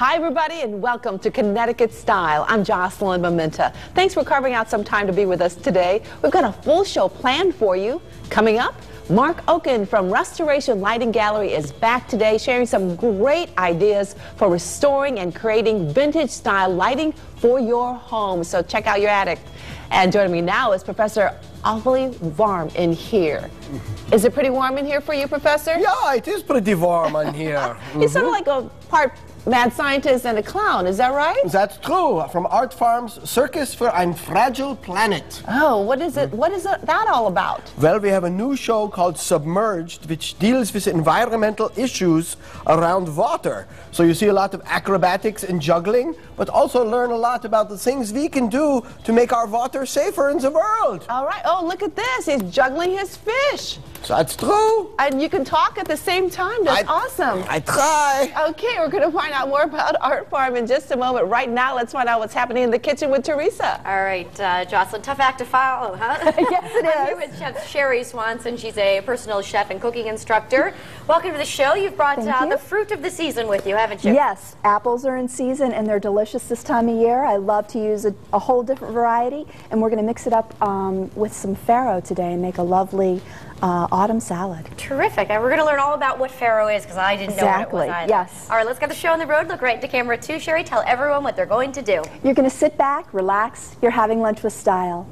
Hi everybody and welcome to Connecticut Style. I'm Jocelyn Mementa. Thanks for carving out some time to be with us today. We've got a full show planned for you. Coming up, Mark Oken from Restoration Lighting Gallery is back today sharing some great ideas for restoring and creating vintage style lighting for your home. So check out your attic. And joining me now is Professor awfully warm in here. Is it pretty warm in here for you, Professor? Yeah, it is pretty warm in here. He's sort of like a part mad scientist and a clown, is that right? That's true. From Art Farm's Circus for ein Fragile Planet. Oh, what is it? What is that all about? Well, we have a new show called Submerged, which deals with environmental issues around water. So you see a lot of acrobatics and juggling, but also learn a lot about the things we can do to make our water safer in the world. All right. Oh, look at this. He's juggling his fish. That's true. And you can talk at the same time. That's awesome. I try. Okay, we're going to find out more about Art Farm in just a moment. Right now, let's find out what's happening in the kitchen with Teresa. All right, Jocelyn, tough act to follow, huh? Yes, it is. I'm here with Chef Sherry Swanson. She's a personal chef and cooking instructor. Welcome to the show. You've brought the fruit of the season with you, haven't you? Yes, apples are in season and they're delicious this time of year. I love to use a whole different variety, and we're going to mix it up with some farro today and make a lovely autumn salad. Terrific. And we're going to learn all about what farro is, because I didn't know what it was either. Yes. All right, let's get the show on the road. Look right into camera 2. Sherry, tell everyone what they're going to do. You're going to sit back, relax. You're having lunch with style.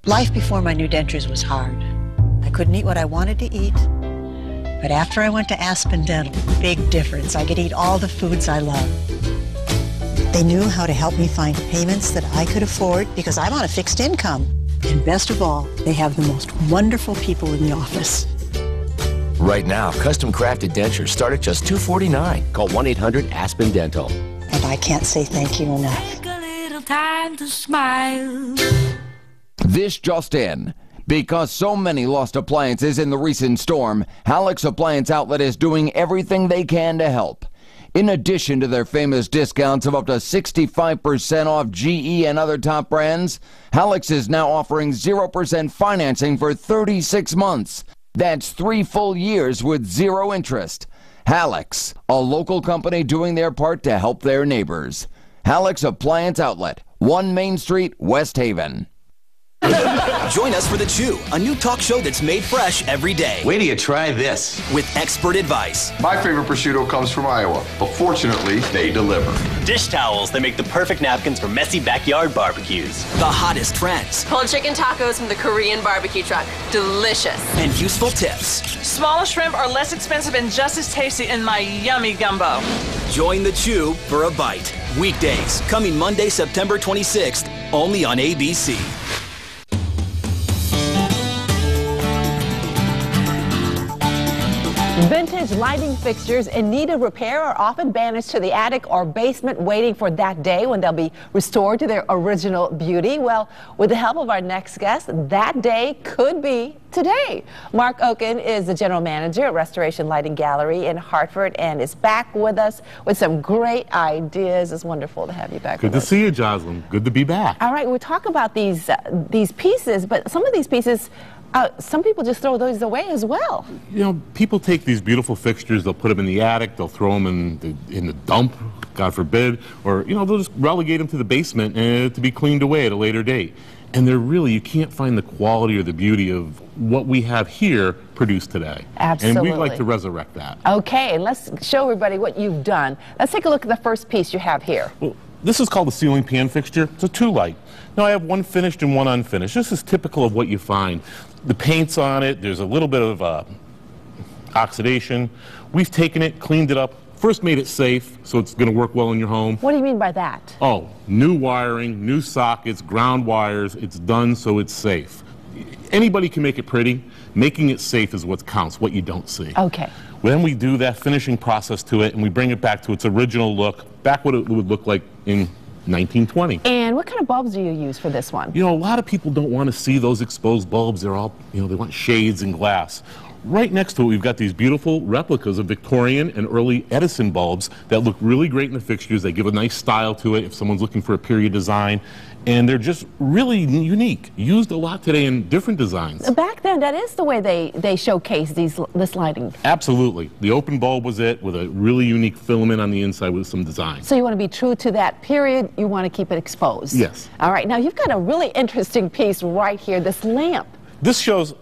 Life before my new dentures was hard. I couldn't eat what I wanted to eat. But after I went to Aspen Dental, big difference. I could eat all the foods I love. They knew how to help me find payments that I could afford because I'm on a fixed income. And best of all, they have the most wonderful people in the office. Right now, custom crafted dentures start at just $249. Call 1-800-ASPEN-DENTAL. And I can't say thank you enough. Take a little time to smile. This just in. Because so many lost appliances in the recent storm, Halleck's Appliance Outlet is doing everything they can to help. In addition to their famous discounts of up to 65% off GE and other top brands, Halleck's is now offering 0% financing for 36 months. That's 3 full years with 0 interest. Halleck's, a local company doing their part to help their neighbors. Halleck's Appliance Outlet, 1 Main Street, West Haven. Join us for The Chew, a new talk show that's made fresh every day. Wait till you try this. With expert advice. My favorite prosciutto comes from Iowa, but fortunately, they deliver. Dish towels that make the perfect napkins for messy backyard barbecues. The hottest trends. Pulled chicken tacos from the Korean barbecue truck. Delicious. And useful tips. Smaller shrimp are less expensive and just as tasty in my yummy gumbo. Join The Chew for a bite. Weekdays, coming Monday, September 26th, only on ABC. Vintage lighting fixtures in need of repair are often banished to the attic or basement, waiting for that day when they'll be restored to their original beauty. Well, with the help of our next guest, that day could be today. Mark Oken is the general manager at Restoration Lighting Gallery in Hartford and is back with us with some great ideas. It's wonderful to have you back. Good to see you, Jocelyn. Good to be back. All right, we'll talk about these pieces, but some of these pieces, some people just throw those away as well. You know, people take these beautiful fixtures, they'll put them in the attic, they'll throw them in the dump, God forbid, or, you know, they'll just relegate them to the basement to be cleaned away at a later date. And they're really, you can't find the quality or the beauty of what we have here produced today. Absolutely. And we'd like to resurrect that. Okay, and let's show everybody what you've done. Let's take a look at the first piece you have here. Well, this is called the ceiling pan fixture. It's a 2-light. Now I have one finished and one unfinished. This is typical of what you find. The paint's on it, there's a little bit of oxidation. We've taken it, cleaned it up, first made it safe, so it's going to work well in your home. What do you mean by that? Oh, new wiring, new sockets, ground wires, it's done so it's safe. Anybody can make it pretty. Making it safe is what counts, what you don't see. Okay. Then we do that finishing process to it and we bring it back to its original look, back what it would look like in 1920. And what kind of bulbs do you use for this one? You know, a lot of people don't want to see those exposed bulbs. They're all, you know, they want shades and glass. right next to it, we've got these beautiful replicas of Victorian and early Edison bulbs that look really great in the fixtures. They give a nice style to it if someone's looking for a period design. And they're just really unique, used a lot today in different designs. Back then, that is the way they showcase this lighting. Absolutely. The open bulb was it, with a really unique filament on the inside with some design. So you want to be true to that period, you want to keep it exposed. Yes. All right, now you've got a really interesting piece right here, this lamp. This shows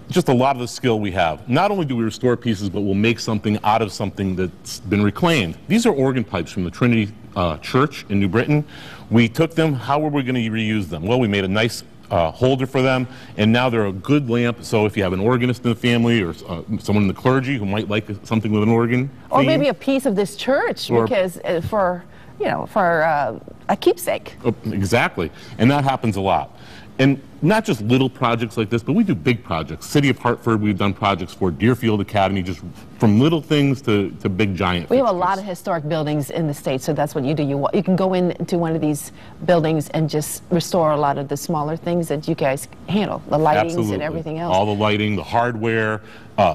just a lot of the skill we have. Not only do we restore pieces, but we'll make something out of something that's been reclaimed. These are organ pipes from the Trinity Church in New Britain. We took them. How were we going to reuse them? Well, we made a nice holder for them, and now they're a good lamp. So if you have an organist in the family or someone in the clergy who might like something with an organ or theme, maybe a piece of this church, because for a keepsake. Exactly, and that happens a lot. And not just little projects like this, but we do big projects. City of Hartford, we've done projects for Deerfield Academy, just from little things to big giant We fixtures. have a lot of historic buildings in the state, so that's what you do. You can go into one of these buildings and just restore a lot of the smaller things that you guys handle, the lightings Absolutely. and everything else. All the lighting, the hardware,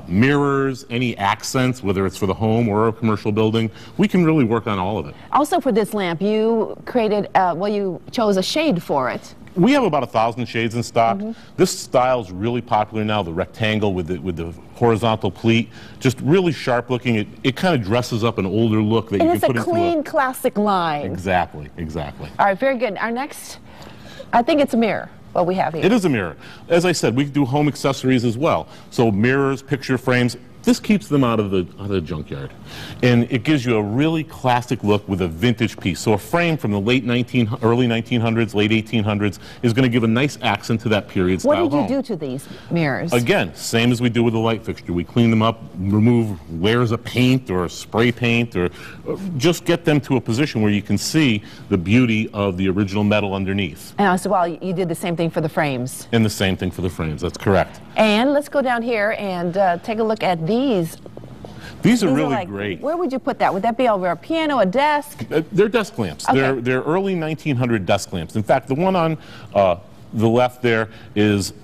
mirrors, any accents, whether it's for the home or a commercial building. We can really work on all of it. Also for this lamp, you created, you chose a shade for it. We have about 1,000 shades in stock. This style is really popular now, the rectangle with the horizontal pleat. Just really sharp looking. It kind of dresses up an older look that And you it's can put a into clean, classic line. Exactly, exactly. All right, very good. Our next, I think it's a mirror, what we have here. It is a mirror. As I said, we do home accessories as well. So mirrors, picture frames. This keeps them out of the junkyard. And it gives you a really classic look with a vintage piece. So a frame from the early 1900s, late 1800s is going to give a nice accent to that period style What did you home. do to these mirrors? Again, same as we do with the light fixture. We clean them up, remove layers of paint or spray paint, or just get them to a position where you can see the beauty of the original metal underneath. And so, well, you did the same thing for the frames. And the same thing for the frames, that's correct. And let's go down here and take a look at these. These are really great. Where would you put that? Would that be over a piano, a desk? They're desk lamps. Okay. They're early 1900 desk lamps. In fact, the one on the left there is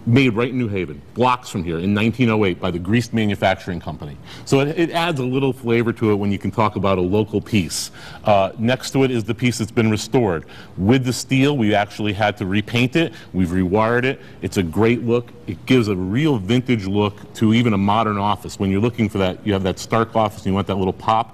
made right in New Haven, blocks from here in 1908 by the Grease Manufacturing Company. So it adds a little flavor to it when you can talk about a local piece. Next to it is the piece that's been restored. With the steel, we actually had to repaint it. We've rewired it. It's a great look. It gives a real vintage look to even a modern office. When you're looking for that, you have that stark office and you want that little pop.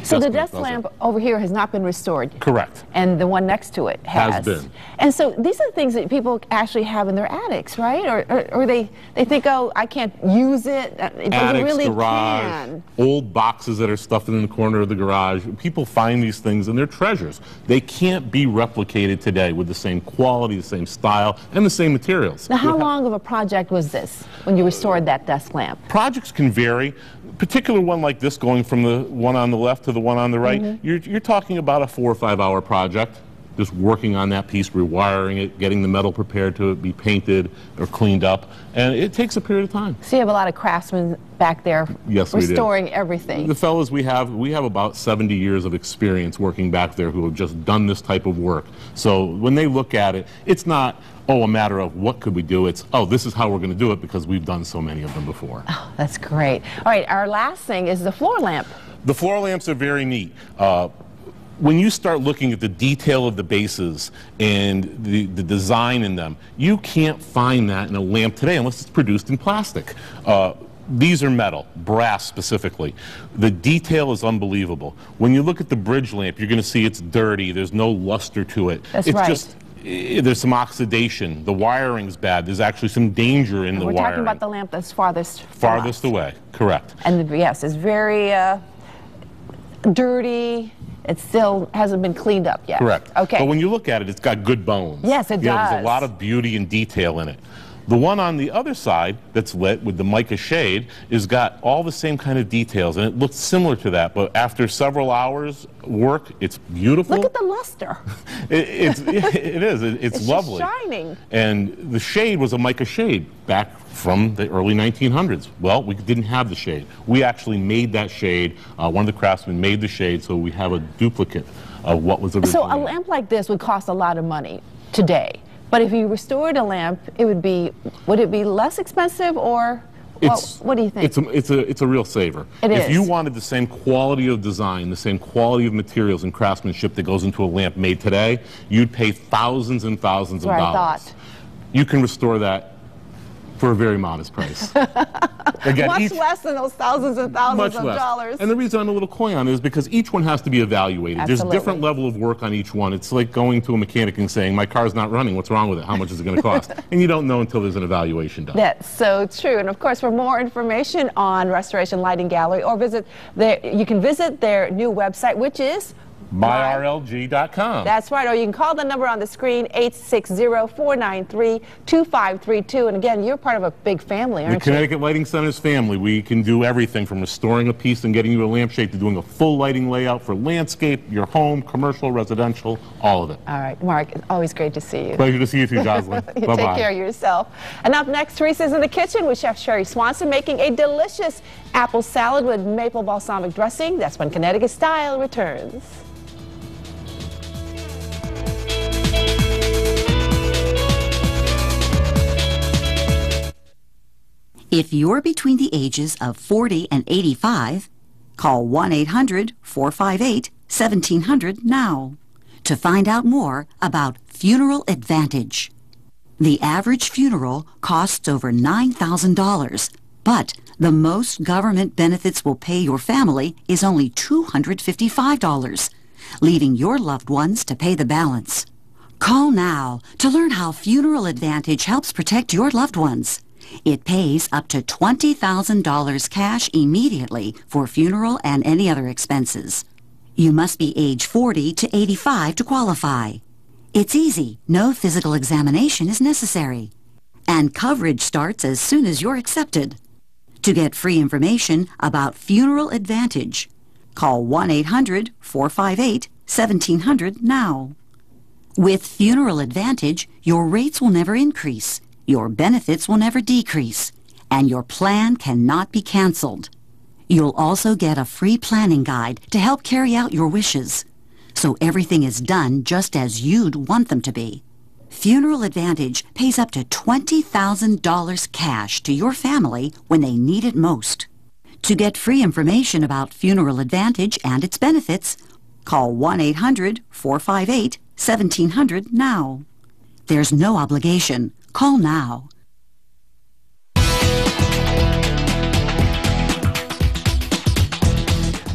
So the desk lamp over here has not been restored? Correct. And the one next to it has been. And so these are things that people actually have in their attics, right? Or they think, oh, I can't use it. But Attics, you really garage, can. old boxes that are stuffed in the corner of the garage. People find these things and they're treasures. They can't be replicated today with the same quality, the same style, and the same materials. Now, how long of a project was this when you restored that desk lamp? Projects can vary. A particular one like this, going from the one on the left to the one on the right, you're talking about a 4 or 5 hour project. Just working on that piece, rewiring it, getting the metal prepared to be painted or cleaned up, and it takes a period of time. So you have a lot of craftsmen back there restoring everything. The fellows we have about 70 years of experience working back there who have just done this type of work. So when they look at it, it's not, oh, a matter of what could we do, it's, oh, this is how we're going to do it because we've done so many of them before. Oh, that's great. All right, our last thing is the floor lamp. The floor lamps are very neat. When you start looking at the detail of the bases and the design in them, you can't find that in a lamp today unless it's produced in plastic. These are metal, brass specifically. The detail is unbelievable. When you look at the bridge lamp, you're going to see it's dirty. There's no luster to it. That's it's right. Just, there's some oxidation. The wiring's bad. There's actually some danger in the wiring. We're talking about the lamp that's farthest away, correct. And yes, it's very dirty. It still hasn't been cleaned up yet. Correct. Okay. But when you look at it, it's got good bones. Yes, it does. There's a lot of beauty and detail in it. The one on the other side that's lit with the mica shade has got all the same kind of details, and it looks similar to that, but after several hours work, it's beautiful. Look at the luster. It is. It's lovely. Just shining. And the shade was a mica shade back from the early 1900s. Well, we didn't have the shade. We actually made that shade. One of the craftsmen made the shade, so we have a duplicate of what was originally. So a lamp like this would cost a lot of money today. But if you restored a lamp, would it be less expensive, or What do you think? It's a real saver. If you wanted the same quality of design, the same quality of materials and craftsmanship that goes into a lamp made today, you'd pay thousands and thousands of dollars. You can restore that for a very modest price. Again, much less than those thousands and thousands of dollars. And the reason I'm a little coy on it is because each one has to be evaluated. Absolutely. There's different level of work on each one. It's like going to a mechanic and saying, my car's not running, what's wrong with it? How much is it going to cost? And you don't know until there's an evaluation done. That's so true. And of course, for more information on Restoration Lighting Gallery, or you can visit their new website, which is myrlg.com. That's right, or you can call the number on the screen, 860-493-2532. And again, you're part of a big family, aren't you? The Connecticut Lighting Center's family. We can do everything from restoring a piece and getting you a lampshade to doing a full lighting layout for landscape, your home, commercial, residential, all of it. All right, Mark, it's always great to see you. Pleasure to see you too, Jocelyn. Bye-bye. Take care of yourself. And up next, Teresa's in the kitchen with Chef Sherry Swanson making a delicious apple salad with maple balsamic dressing. That's when Connecticut Style returns. If you're between the ages of 40 and 85, call 1-800-458-1700 now to find out more about Funeral Advantage. The average funeral costs over $9,000, but the most government benefits will pay your family is only $255, leaving your loved ones to pay the balance. Call now to learn how Funeral Advantage helps protect your loved ones. It pays up to $20,000 cash immediately for funeral and any other expenses. You must be age 40 to 85 to qualify. It's easy. No physical examination is necessary. And coverage starts as soon as you're accepted. To get free information about Funeral Advantage, call 1-800-458-1700 now. With Funeral Advantage, your rates will never increase. Your benefits will never decrease, and your plan cannot be canceled. You'll also get a free planning guide to help carry out your wishes, so everything is done just as you'd want them to be. Funeral Advantage pays up to $20,000 cash to your family when they need it most. To get free information about Funeral Advantage and its benefits, call 1-800-458-1700 now. There's no obligation. Call now.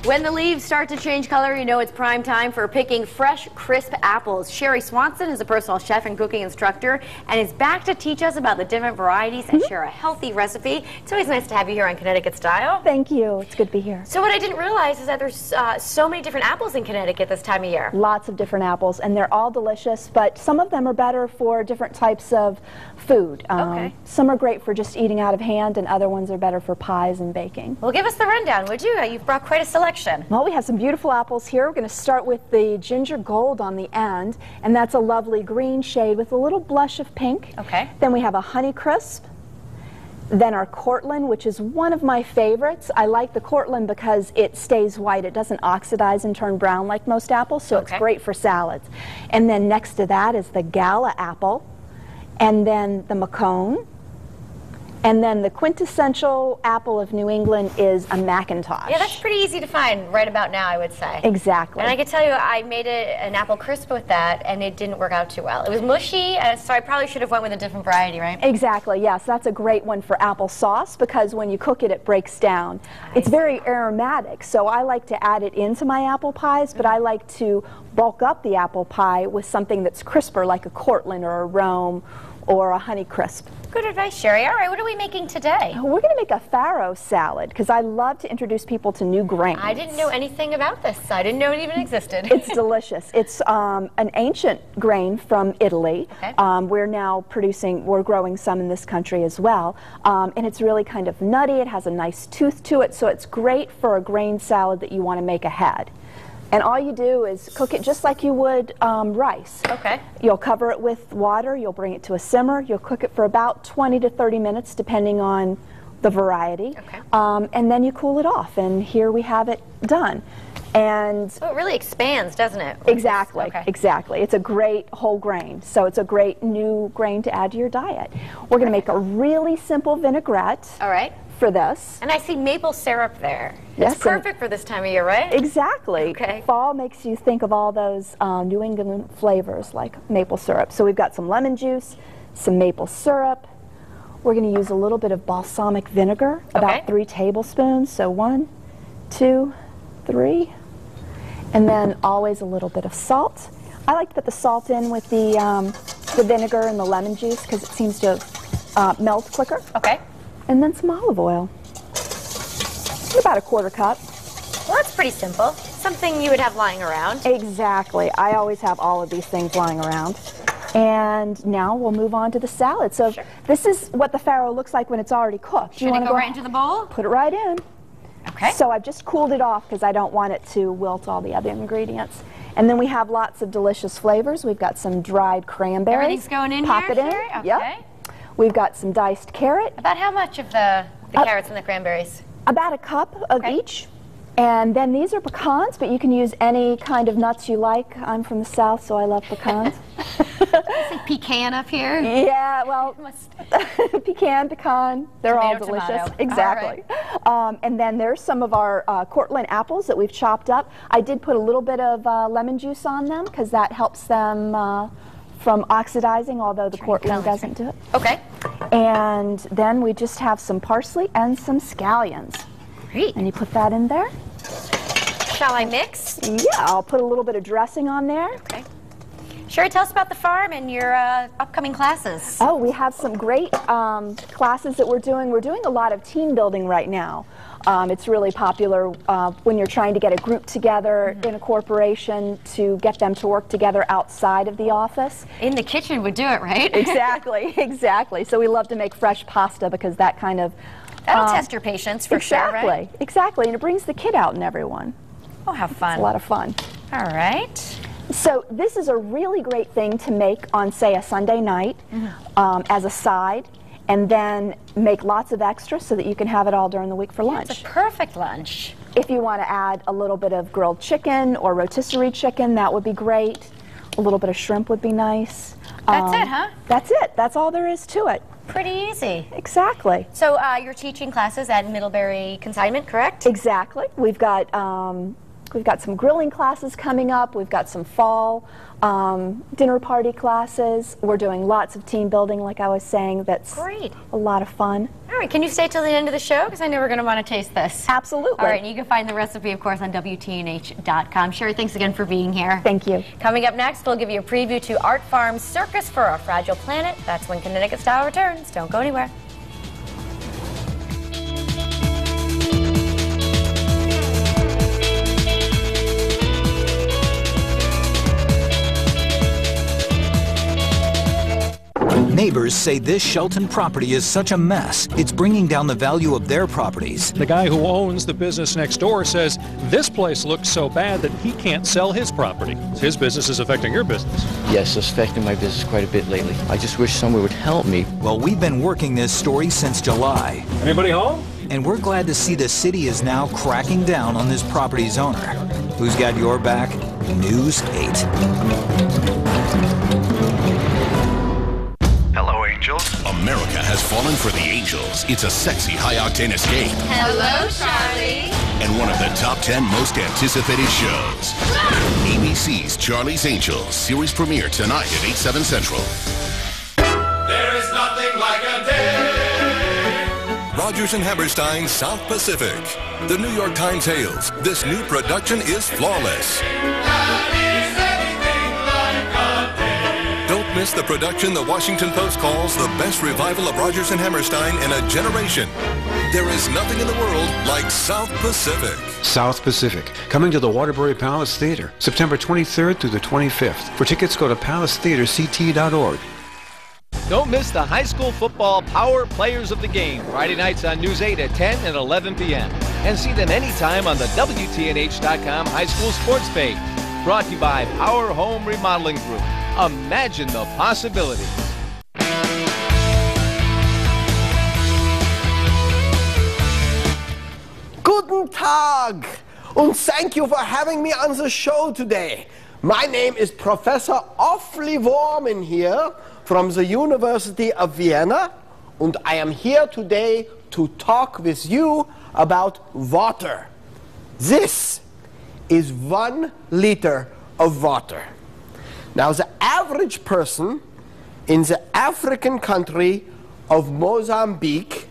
When the leaves start to change color, you know it's prime time for picking fresh, crisp apples. Sherry Swanson is a personal chef and cooking instructor and is back to teach us about the different varieties and share a healthy recipe. It's always nice to have you here on Connecticut Style. Thank you. It's good to be here. So what I didn't realize is that there's so many different apples in Connecticut this time of year. Lots of different apples, and they're all delicious, but some of them are better for different types of food. Some are great for just eating out of hand, and other ones are better for pies and baking. Well, give us the rundown, would you? You've brought quite a selection. Well, we have some beautiful apples here. We're going to start with the ginger gold on the end, and that's a lovely green shade with a little blush of pink. Okay. Then we have a honey crisp. Then our Cortland, which is one of my favorites. I like the Cortland because it stays white. It doesn't oxidize and turn brown like most apples, so it's great for salads. And then next to that is the Gala apple, and then the Macone. And then the quintessential apple of New England is a McIntosh. Yeah, that's pretty easy to find right about now, I would say. Exactly. And I can tell you, I made an apple crisp with that, and it didn't work out too well. It was mushy, so I probably should have went with a different variety, right? Exactly, yes. That's a great one for apple sauce because when you cook it, it breaks down. It's very aromatic, so I like to add it into my apple pies, but I like to bulk up the apple pie with something that's crisper, like a Cortland or a Rome or a honey crisp. Good advice, Sherry. All right, what are we making today? We're going to make a farro salad because I love to introduce people to new grains. I didn't know anything about this. I didn't know it even existed. It's delicious. It's an ancient grain from Italy. Okay. We're growing some in this country as well. And it's really kind of nutty. It has a nice tooth to it, so it's great for a grain salad that you want to make ahead. And all you do is cook it just like you would rice. Okay. You'll cover it with water, you'll bring it to a simmer, you'll cook it for about 20 to 30 minutes depending on the variety. Okay. And then you cool it off, and here we have it done. And so it really expands, doesn't it? Exactly, Okay. exactly. It's a great whole grain, so it's a great new grain to add to your diet. We're going to make a really simple vinaigrette. All right. For this. And I see maple syrup there. Yes, it's perfect for this time of year, right? Exactly. Okay. Fall makes you think of all those New England flavors like maple syrup. So we've got some lemon juice, some maple syrup. We're going to use a little bit of balsamic vinegar, about 3 tablespoons. So 1, 2, 3. And then always a little bit of salt. I like to put the salt in with the vinegar and the lemon juice because it seems to melt quicker. Okay. And then some olive oil. About a 1/4 cup. Well, that's pretty simple. Something you would have lying around. Exactly. I always have all of these things lying around. And now we'll move on to the salad. So this is what the farro looks like when it's already cooked. Should it go right into the bowl? Put it right in. Okay. So I've just cooled it off because I don't want it to wilt all the other ingredients. And then we have lots of delicious flavors. We've got some dried cranberries. Everything's going in Pop here, it in. Sherry? Okay. Yep. We've got some diced carrot. About how much of the carrots and the cranberries? About a cup of each. And then these are pecans, but you can use any kind of nuts you like. I'm from the South, so I love pecans. Say pecan up here? Yeah, well, pecan, they're all Tomato, delicious. tomato. Exactly. And then there's some of our Cortland apples that we've chopped up. I did put a little bit of lemon juice on them because that helps them from oxidizing, although the Cortland doesn't do it. Okay. And then we just have some parsley and some scallions. Great. And you put that in there. Shall I mix? Yeah, I'll put a little bit of dressing on there. Okay. Sherry, tell us about the farm and your upcoming classes. Oh, we have some great classes that we're doing. We're doing a lot of team building right now. It's really popular when you're trying to get a group together in a corporation to get them to work together outside of the office. In the kitchen would do it, right? Exactly, exactly. So we love to make fresh pasta because that kind of... That'll test your patience for sure, right? Exactly, and it brings the kid out in everyone. Oh, have fun. It's a lot of fun. All right. So this is a really great thing to make on, say, a Sunday night as a side, and then make lots of extra so that you can have it all during the week for lunch. It's a perfect lunch. If you want to add a little bit of grilled chicken or rotisserie chicken, that would be great. A little bit of shrimp would be nice. That's it, huh? That's it. That's all there is to it. Pretty easy. Exactly. So you're teaching classes at Middlebury Consignment, correct? Exactly. We've got some grilling classes coming up. We've got some fall dinner party classes. We're doing lots of team building, like I was saying. That's great. A lot of fun. All right, can you stay till the end of the show? Because I know we're going to want to taste this. Absolutely. All right, and you can find the recipe, of course, on WTNH.com. Sherry, thanks again for being here. Thank you. Coming up next, we'll give you a preview to Art Farm's Circus for a Fragile Planet. That's when Connecticut Style returns. Don't go anywhere. Neighbors say this Shelton property is such a mess, it's bringing down the value of their properties. The guy who owns the business next door says this place looks so bad that he can't sell his property. His business is affecting your business. Yes, it's affecting my business quite a bit lately. I just wish someone would help me. Well, we've been working this story since July. Anybody home? And we're glad to see the city is now cracking down on this property's owner. Who's got your back? News 8. Angels? America has fallen for the Angels. It's a sexy, high-octane escape. Hello, Charlie. And one of the top 10 most anticipated shows. ABC's Charlie's Angels. Series premiere tonight at 8/7 Central. There is nothing like a day. Rogers and Hammerstein's South Pacific. The New York Times hails, this new production is flawless. Don't miss the production the Washington Post calls the best revival of Rogers and Hammerstein in a generation. There is nothing in the world like South Pacific. South Pacific, coming to the Waterbury Palace Theater, September 23rd through the 25th. For tickets, go to palacetheaterct.org. Don't miss the high school football power players of the game, Friday nights on News 8 at 10 and 11 p.m. And see them anytime on the WTNH.com high school sports page. Brought to you by Power Home Remodeling Group. Imagine the possibilities. Guten Tag! And thank you for having me on the show today. My name is Professor Offli Worman here from the University of Vienna, and I am here today to talk with you about water. This is 1 liter of water. Now, the average person in the African country of Mozambique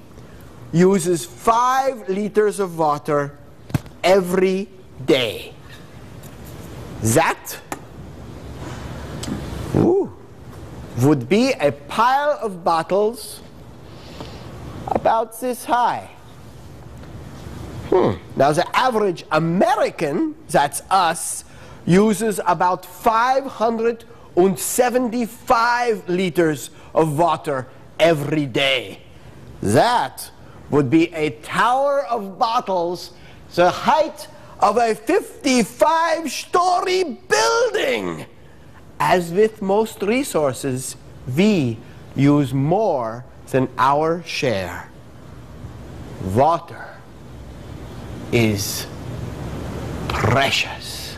uses 5 liters of water every day. That would be a pile of bottles about this high. Now, the average American, that's us, uses about 575 liters of water every day. That would be a tower of bottles the height of a 55-story building. As with most resources, we use more than our share. Water is precious.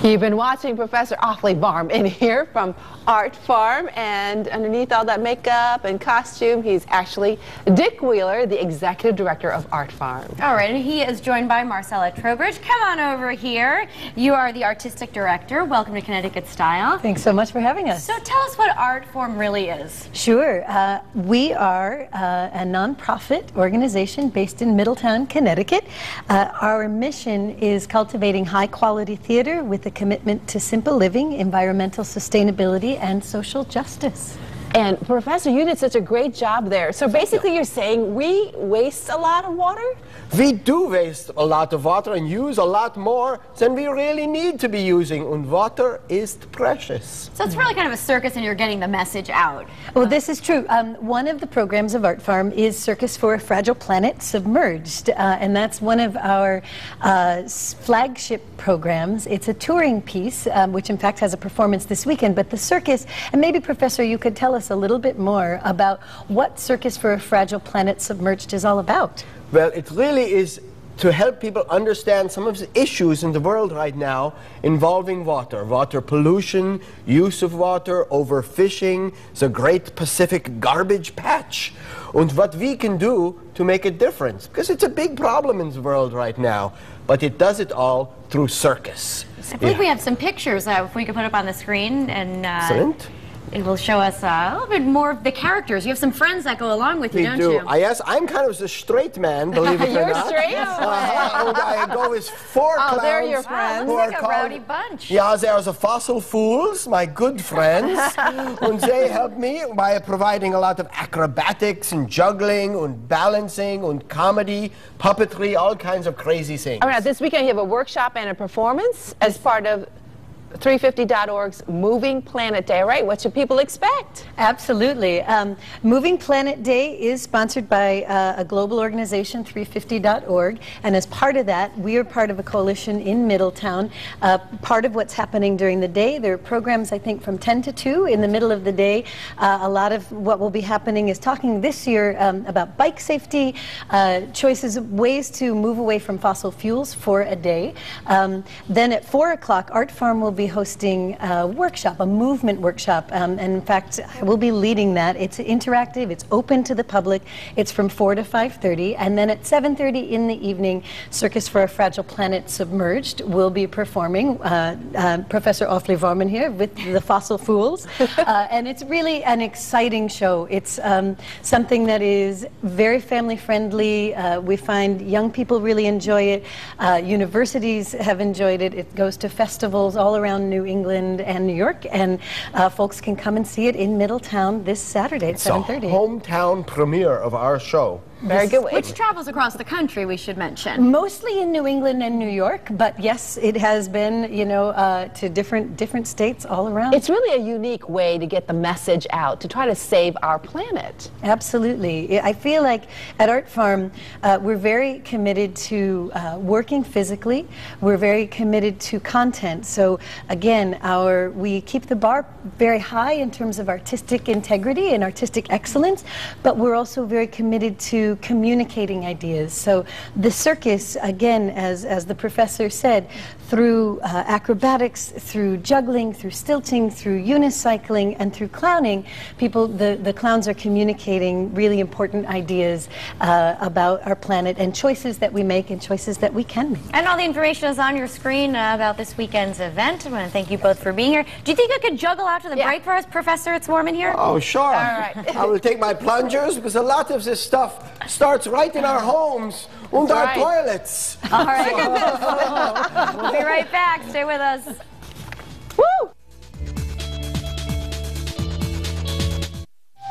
You've been watching Professor Offli Worman here from Art Farm, and underneath all that makeup and costume, he's actually Dick Wheeler, the Executive Director of Art Farm. All right, and he is joined by Marcella Trowbridge. Come on over here. You are the Artistic Director. Welcome to Connecticut Style. Thanks so much for having us. So tell us what Art Farm really is. Sure. We are a nonprofit organization based in Middletown, Connecticut. Our mission is cultivating high-quality theater with a commitment to simple living, environmental sustainability, and social justice. And Professor, you did such a great job there. So basically you're saying we waste a lot of water? We do waste a lot of water and use a lot more than we really need to be using, and water is precious. So it's really kind of a circus and you're getting the message out. Well, this is true. One of the programs of Art Farm is Circus for a Fragile Planet Submerged, and that's one of our flagship programs. It's a touring piece, which in fact has a performance this weekend, but the circus, and maybe Professor, you could tell us a little bit more about what Circus for a Fragile Planet Submerged is all about. Well, it really is to help people understand some of the issues in the world right now involving water. Water pollution, use of water, overfishing, the Great Pacific Garbage Patch, and what we can do to make a difference. Because it's a big problem in the world right now, but it does it all through circus. I believe we have some pictures if we could put up on the screen, and Excellent. It will show us a little bit more of the characters. You have some friends that go along with you, don't you? Yes, I'm kind of the straight man, believe it or You're not. straight? And I go with 4 clowns. Oh, they're your friends. Looks like a rowdy bunch. Yeah, there's the Fossil Fools, my good friends. And they help me by providing a lot of acrobatics and juggling and balancing and comedy, puppetry, all kinds of crazy things. All right, this weekend you have a workshop and a performance as part of 350.org's Moving Planet Day, right? What should people expect? Absolutely. Moving Planet Day is sponsored by a global organization, 350.org, and as part of that, we are part of a coalition in Middletown. Part of what's happening during the day, there are programs, I think, from 10 to 2 in the middle of the day. A lot of what will be happening is talking this year about bike safety, choices, ways to move away from fossil fuels for a day. Then at 4 o'clock, Art Farm will be hosting a workshop, a movement workshop, and in fact I will be leading that. It's interactive, it's open to the public, it's from 4 to 5:30, and then at 7:30 in the evening, Circus for a Fragile Planet Submerged will be performing. Professor Offli Worman here with the Fossil Fools, and it's really an exciting show. It's something that is very family friendly. We find young people really enjoy it. Universities have enjoyed it. It goes to festivals all around New England and New York, and folks can come and see it in Middletown this Saturday at 7:30. It's a hometown premiere of our show. Very good. Which travels across the country, we should mention. Mostly in New England and New York, but yes, it has been, you know, to different states all around. It's really a unique way to get the message out, to try to save our planet. Absolutely. I feel like at Art Farm, we're very committed to working physically. We're very committed to content. So again, we keep the bar very high in terms of artistic integrity and artistic excellence, but we're also very committed to to communicating ideas. So the circus, again, as the professor said, through acrobatics, through juggling, through stilting, through unicycling, and through clowning, the clowns are communicating really important ideas about our planet and choices that we make and choices that we can make. And all the information is on your screen about this weekend's event. I want to thank you both for being here. Do you think I could juggle after the break for us, Professor? It's warm in here. Oh, sure. All right. I will take my plungers because a lot of this stuff starts right in our homes and our toilets. All right. We'll be right back. Stay with us. Woo!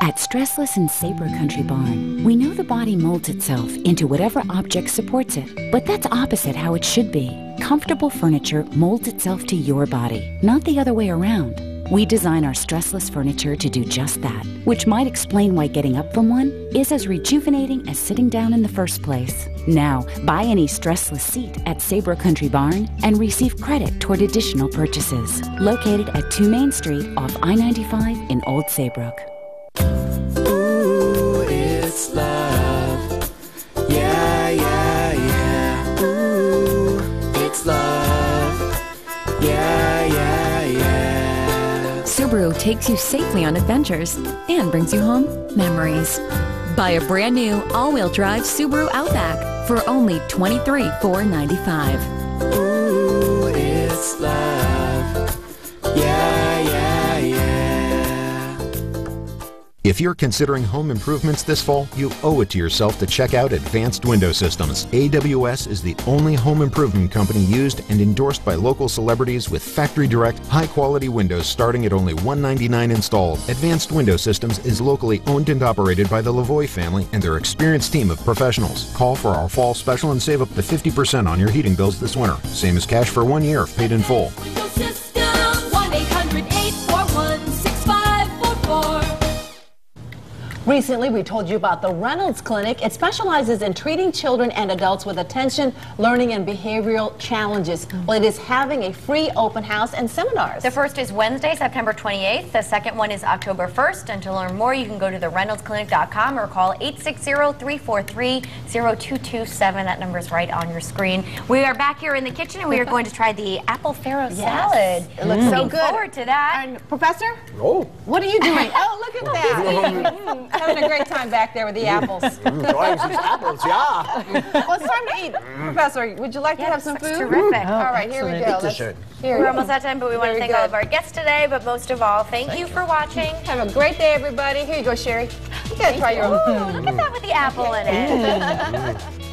At Stressless and Sabre Country Barn, we know the body molds itself into whatever object supports it, but that's opposite how it should be. Comfortable furniture molds itself to your body, not the other way around. We design our stressless furniture to do just that, which might explain why getting up from one is as rejuvenating as sitting down in the first place. Now, buy any stressless seat at Sabre Country Barn and receive credit toward additional purchases. Located at 2 Main Street off I-95 in Old Saybrook. Ooh, it's love. Yeah, yeah, yeah. Ooh, it's love. Yeah, yeah, yeah. Subaru takes you safely on adventures and brings you home memories. Buy a brand new all-wheel drive Subaru Outback for only $23,495. Ooh, it's love. Yeah, yeah, yeah. If you're considering home improvements this fall, you owe it to yourself to check out Advanced Window Systems. AWS is the only home improvement company used and endorsed by local celebrities with factory-direct, high-quality windows starting at only $199 installed. Advanced Window Systems is locally owned and operated by the Lavoie family and their experienced team of professionals. Call for our fall special and save up to 50% on your heating bills this winter. Same as cash for 1 year if paid in full. Window System, 1-800-841-6544. Recently, we told you about the Reynolds Clinic. It specializes in treating children and adults with attention, learning, and behavioral challenges. Well, it is having a free open house and seminars. The first is Wednesday, September 28th. The second one is October 1st. And to learn more, you can go to thereynoldsclinic.com or call 860-343-0227. That number is right on your screen. We are back here in the kitchen, and we are going to try the apple farro salad. It looks so Looking good. forward to that. And Professor? Oh. What are you doing? Oh, look at that. Having a great time back there with the apples. Enjoying some apples, yeah. Well, it's time to eat. Professor, would you like to have some food? Terrific. All right, here we go. We're almost out of time, but we want to thank all of our guests today. But most of all, thank you for watching. Have a great day, everybody. Here you go, Sherry. You gotta try your own. Look at that with the apple in it.